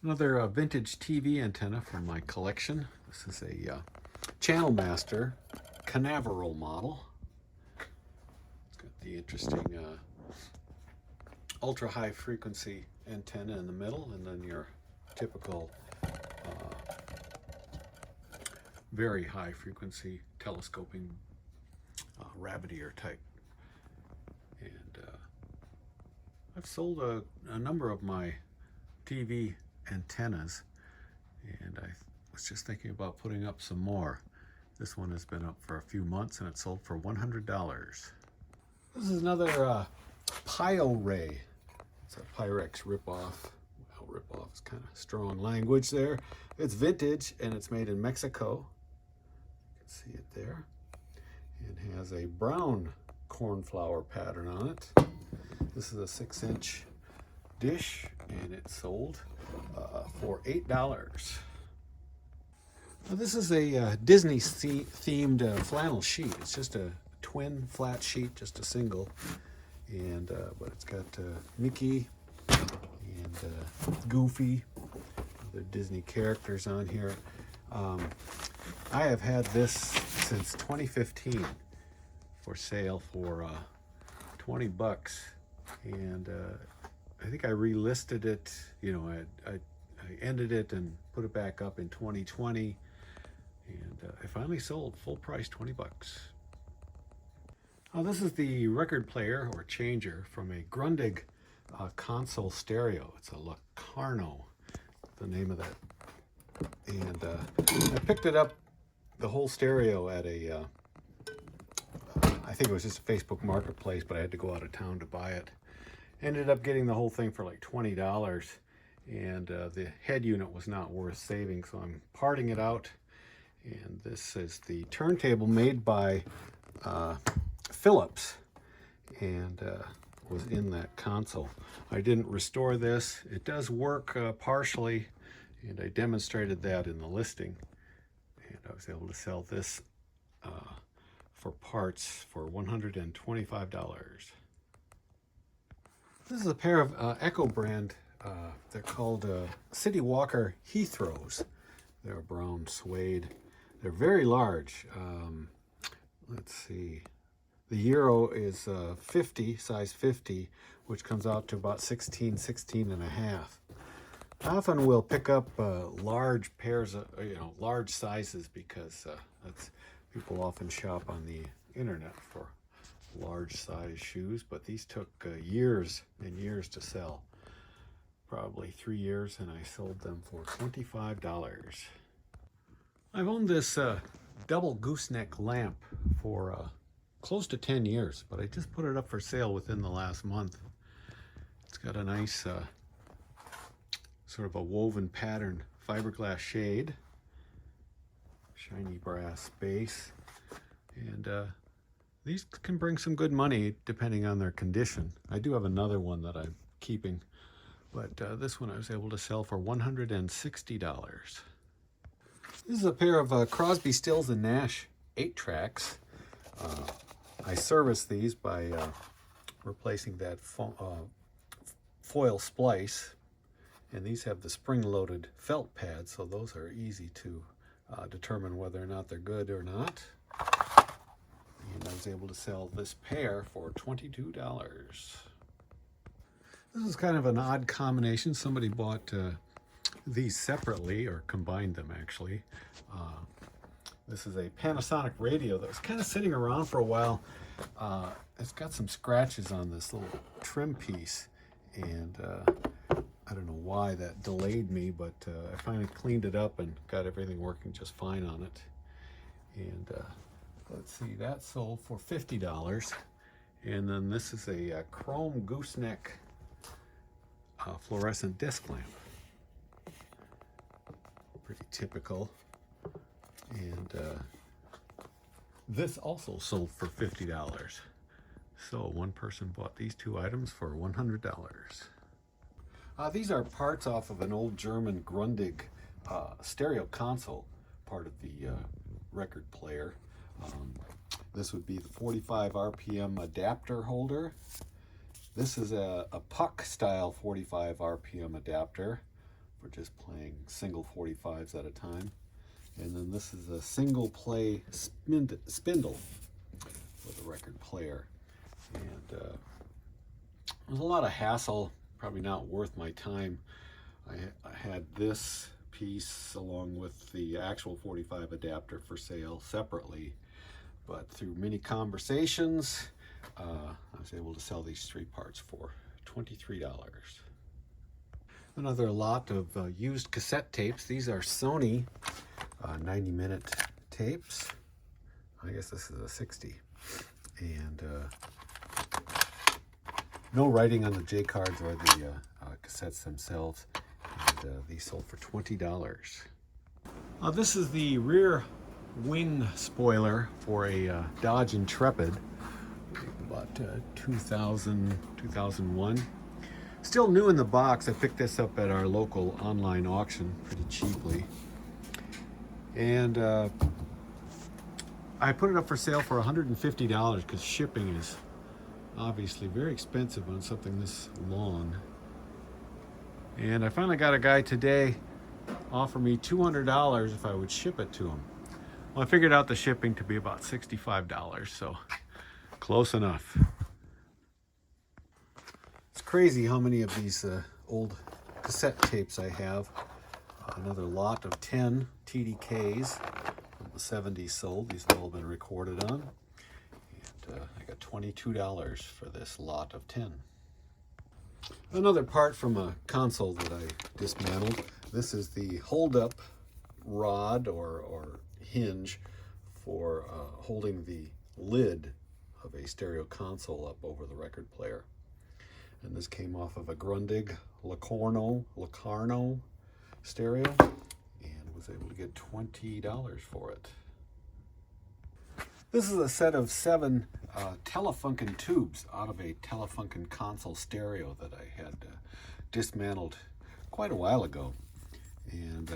Another vintage TV antenna from my collection. This is a Channel Master Canaveral model. It's got the interesting ultra high frequency antenna in the middle, and then your typical very high frequency telescoping rabbit ear type. And I've sold a number of my TV antennas, and I was just thinking about putting up some more. This one has been up for a few months and it sold for $100. This is another Pile Ray. It's a Pyrex ripoff. Well, ripoff is kind of strong language there. It's vintage and it's made in Mexico. You can see it there. It has a brown cornflower pattern on it. This is a 6-inch dish, and it sold for $8. Now, this is a Disney themed flannel sheet. It's just a twin flat sheet, just a single, and but it's got Mickey and Goofy, other Disney characters on here. I have had this since 2015 for sale for 20 bucks, and I think I relisted it. You know, I ended it and put it back up in 2020, and I finally sold full price, 20 bucks. Now, this is the record player or changer from a Grundig console stereo. It's a Locarno, the name of that. And I picked it up, the whole stereo, at a I think it was just a Facebook Marketplace, but I had to go out of town to buy it. Ended up getting the whole thing for like $20, and the head unit was not worth saving, so I'm parting it out. And this is the turntable made by Philips, and was in that console. I didn't restore this. It does work partially, and I demonstrated that in the listing. And I was able to sell this for parts for $125. This is a pair of Echo brand. They're called City Walker Heathrows. They're brown suede. They're very large. Let's see. The Euro is 50, size 50, which comes out to about 16 and a half. I often will pick up large pairs of, large sizes, because that's, people often shop on the internet for large size shoes, but these took years and years to sell. Probably 3 years, and I sold them for $25. I've owned this double gooseneck lamp for close to 10 years, but I just put it up for sale within the last month. It's got a nice sort of a woven pattern fiberglass shade, shiny brass base, and these can bring some good money depending on their condition. I do have another one that I'm keeping, but this one I was able to sell for $160. This is a pair of Crosby, Stills and Nash 8-tracks. I service these by replacing that foil splice, and these have the spring-loaded felt pads, so those are easy to determine whether or not they're good or not. And I was able to sell this pair for $22. This is kind of an odd combination. Somebody bought these separately, or combined them actually. This is a Panasonic radio that was kind of sitting around for a while. It's got some scratches on this little trim piece, and I don't know why that delayed me, but I finally cleaned it up and got everything working just fine on it. And let's see, that sold for $50. And then this is a chrome gooseneck fluorescent disc lamp. Pretty typical. And this also sold for $50. So one person bought these two items for $100. These are parts off of an old German Grundig stereo console, part of the record player. This would be the 45 RPM adapter holder. This is a puck style 45 RPM adapter. for just playing single 45s at a time. And then this is a single play spindle for the record player. And it was a lot of hassle, probably not worth my time. I had this piece along with the actual 45 adapter for sale separately, but through many conversations, I was able to sell these 3 parts for $23. Another lot of used cassette tapes. These are Sony 90-minute tapes. I guess this is a 60. And no writing on the J cards or the cassettes themselves. And these sold for $20. This is the rear wing spoiler for a Dodge Intrepid, about 2001. Still new in the box. I picked this up at our local online auction pretty cheaply. And I put it up for sale for $150 because shipping is obviously very expensive on something this long. And I finally got a guy today offer me $200 if I would ship it to him. Well, I figured out the shipping to be about $65, so close enough. It's crazy how many of these old cassette tapes I have. Another lot of 10 TDKs from the 70s sold. These have all been recorded on. And I got $22 for this lot of 10. Another part from a console that I dismantled. This is the hold-up rod or hinge for holding the lid of a stereo console up over the record player. And this came off of a Grundig Locarno stereo, and was able to get $20 for it. This is a set of 7 Telefunken tubes out of a Telefunken console stereo that I had dismantled quite a while ago. And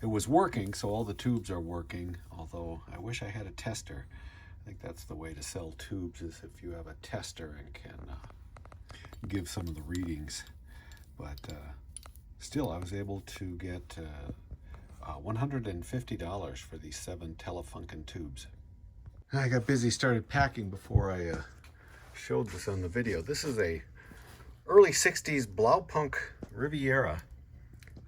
it was working, so all the tubes are working, although I wish I had a tester. I think that's the way to sell tubes, is if you have a tester and can give some of the readings. But still, I was able to get $150 for these 7 Telefunken tubes. I got busy, started packing before I showed this on the video. This is a early 60s Blaupunk Riviera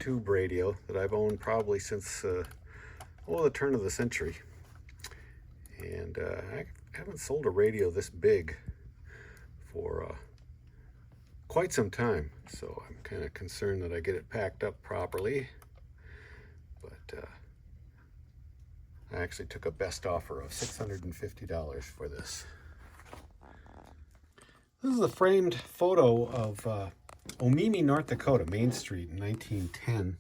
tube radio that I've owned probably since the turn of the century. And I haven't sold a radio this big for quite some time, so I'm kind of concerned that I get it packed up properly. But I actually took a best offer of $650 for this. This is a framed photo of Omemee, North Dakota, Main Street in 1910.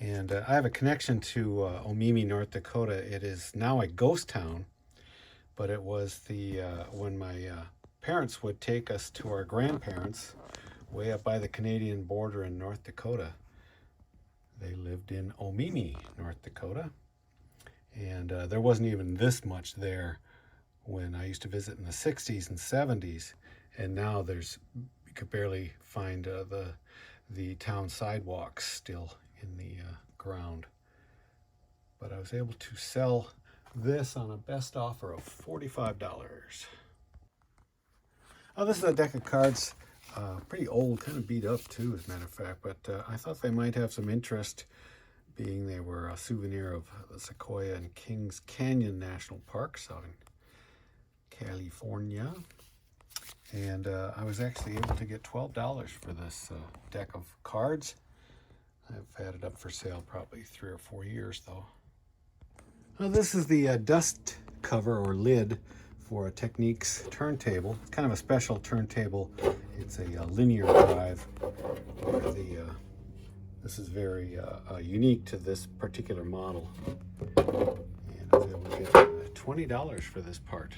And I have a connection to Omemee, North Dakota. It is now a ghost town, but it was the when my parents would take us to our grandparents way up by the Canadian border in North Dakota. They lived in Omemee, North Dakota. And there wasn't even this much there when I used to visit in the 60s and 70s. And now you could barely find the town sidewalks still in the ground. But I was able to sell this on a best offer of $45. This is a deck of cards, pretty old, kind of beat up too, as a matter of fact, but I thought they might have some interest, being they were a souvenir of the Sequoia and Kings Canyon National Parks out in California. And I was actually able to get $12 for this deck of cards. I've had it up for sale probably 3 or 4 years though. Now this is the dust cover or lid for a Technics turntable. It's kind of a special turntable. It's a linear drive. This is very unique to this particular model. And I was able to get $20 for this part.